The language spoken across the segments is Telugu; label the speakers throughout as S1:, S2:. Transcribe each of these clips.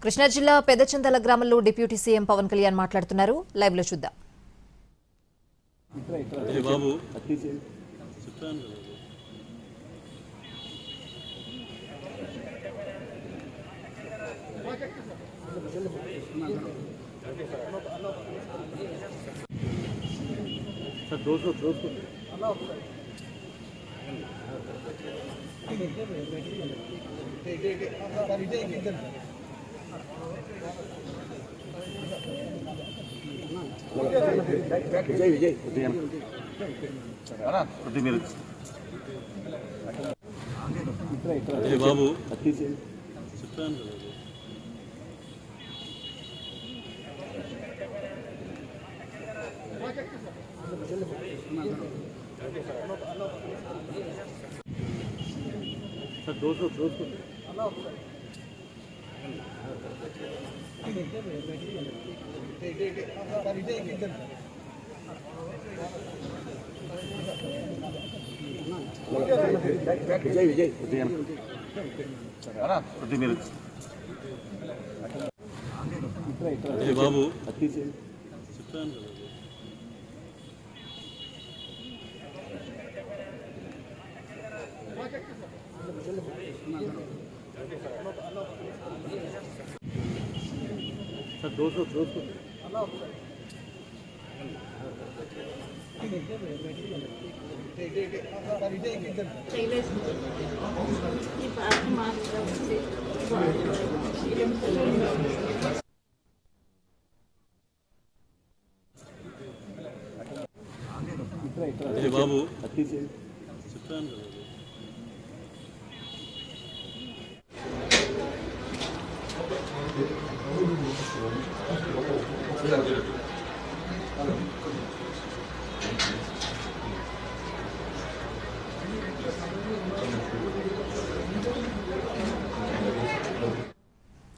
S1: కృష్ణా జిల్లా పెదచందల గ్రామంలో డిప్యూటీ సీఎం పవన్ కళ్యాణ్ మాట్లాడుతున్నారు. లైవ్ లో చూద్దాం.
S2: విజయ్ బాబు విజయ్ బాబు బాబు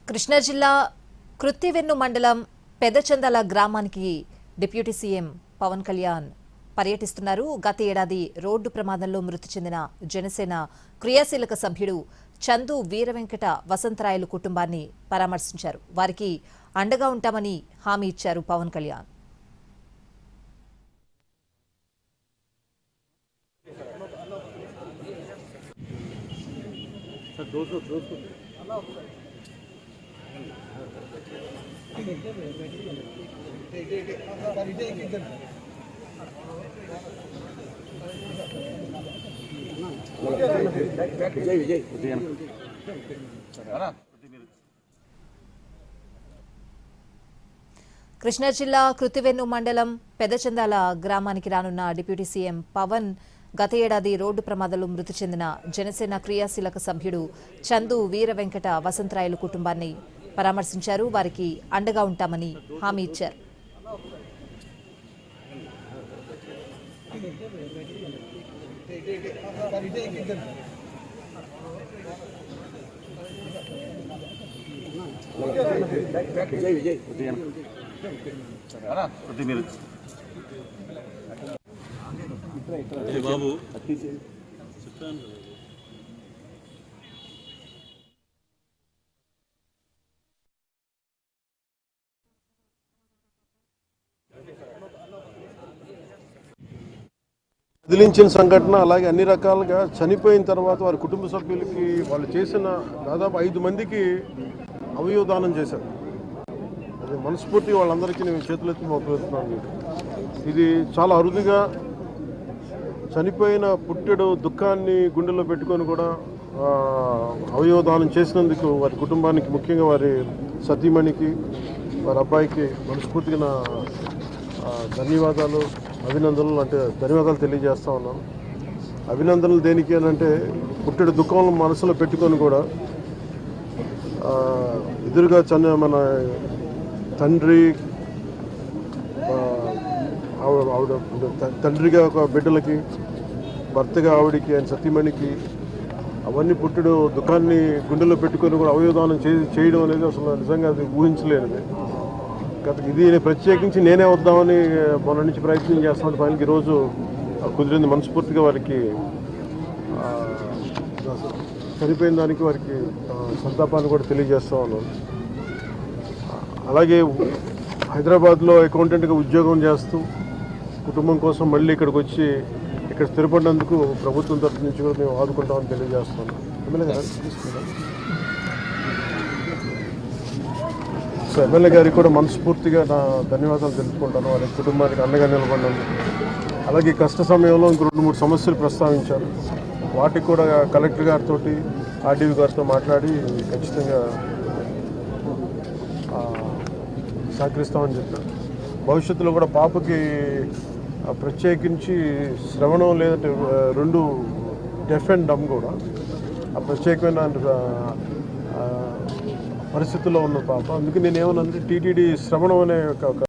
S1: కృష్ణా జిల్లా కృత్తివెన్ను మండలం పెదచందల గ్రామానికి డిప్యూటీ సీఎం పవన్ కళ్యాణ్ పర్యటిస్తున్నారు. గత ఏడాది రోడ్డు ప్రమాదంలో మృతి చెందిన జనసేన క్రియాశీలక సభ్యుడు చందు వీరవెంకట వసంతరాయలు కుటుంబాన్ని పరామర్శించారు. వారికి అండగా ఉంటామని హామీ ఇచ్చారు పవన్ కళ్యాణ్. కృష్ణా జిల్లా కృత్తివెన్ను మండలం పెదచందాల గ్రామానికి రానున్న డిప్యూటీ సీఎం పవన్ గత ఏడాది రోడ్డు ప్రమాదంలో మృతి చెందిన జనసేన క్రియాశీలక సభ్యుడు చందు వీరవెంకట వసంతరాయలు కుటుంబాన్ని పరామర్శించారు. వారికి అండగా ఉంటామని హామీ ఇచ్చారు.
S2: బాబు
S3: కదిలించిన సంఘటన, అలాగే అన్ని రకాలుగా చనిపోయిన తర్వాత వారి కుటుంబ సభ్యులకి వాళ్ళు చేసిన దాదాపు 5 మందికి అవయవదానం చేశారు. అది మనస్ఫూర్తిగా వాళ్ళందరికీ నేను చేతులెత్తి మొక్కుతున్నాను. ఇది చాలా అరుదుగా చనిపోయిన పుట్టెడు దుఃఖాన్ని గుండెల్లో పెట్టుకొని కూడా అవయవదానం చేసినందుకు వారి కుటుంబానికి, ముఖ్యంగా వారి సతీమణికి, వారి అబ్బాయికి మనస్ఫూర్తిగా నా ధన్యవాదాలు, అభినందనలు అంటే ధన్యవాదాలు తెలియజేస్తా ఉన్నాను. అభినందనలు దేనికి అని అంటే పుట్టెడు దుఃఖం మనసులో పెట్టుకొని కూడా ఎదురుగా మన తండ్రి ఆవిడ తండ్రిగా ఒక బిడ్డలకి, భర్తగా ఆవిడికి, ఆయన సతీమణికి అవన్నీ పుట్టెడు దుఃఖాన్ని గుండెలో పెట్టుకొని కూడా అవయవదానం చేయడం అనేది అసలు నిజంగా అది ఊహించలేనిది. ఇది ప్రత్యేకించి నేనే వద్దామని మొన్న నుంచి ప్రయత్నం చేస్తామంటే ఫైనల్కి ఈరోజు కుదిరింది. మనస్ఫూర్తిగా వారికి చనిపోయిన దానికి వారికి సంతాపాన్ని కూడా తెలియజేస్తా ఉన్నాను. అలాగే హైదరాబాద్లో అకౌంటెంట్గా ఉద్యోగం చేస్తూ కుటుంబం కోసం మళ్ళీ ఇక్కడికి వచ్చి ఇక్కడ స్థిరపడినందుకు ప్రభుత్వం తరఫు నుంచి కూడా మేము ఆదుకుంటామని తెలియజేస్తున్నాం. ఎమ్మెల్యే గారు తీసుకుంటాం. సో ఎమ్మెల్యే గారికి కూడా మనస్ఫూర్తిగా నా ధన్యవాదాలు తెలుపుకుంటాను. వారి కుటుంబానికి అండగా నిలబడినందుకు. అలాగే ఈ కష్ట సమయంలో ఇంకో 2-3 సమస్యలు ప్రస్తావించారు. వాటికి కూడా కలెక్టర్ గారితో ఆర్డీవీ గారితో మాట్లాడి ఖచ్చితంగా సహకరిస్తామని చెప్పారు. భవిష్యత్తులో కూడా పాపకి ప్రత్యేకించి శ్రవణం లేదంటే 2 డెఫ్ అండ్ డమ్ కూడా ఆ ప్రత్యేకమైన పరిస్థితుల్లో ఉన్న పాప. అందుకే నేను ఏమన్నా టీటీడీ శ్రవణం అనే ఒక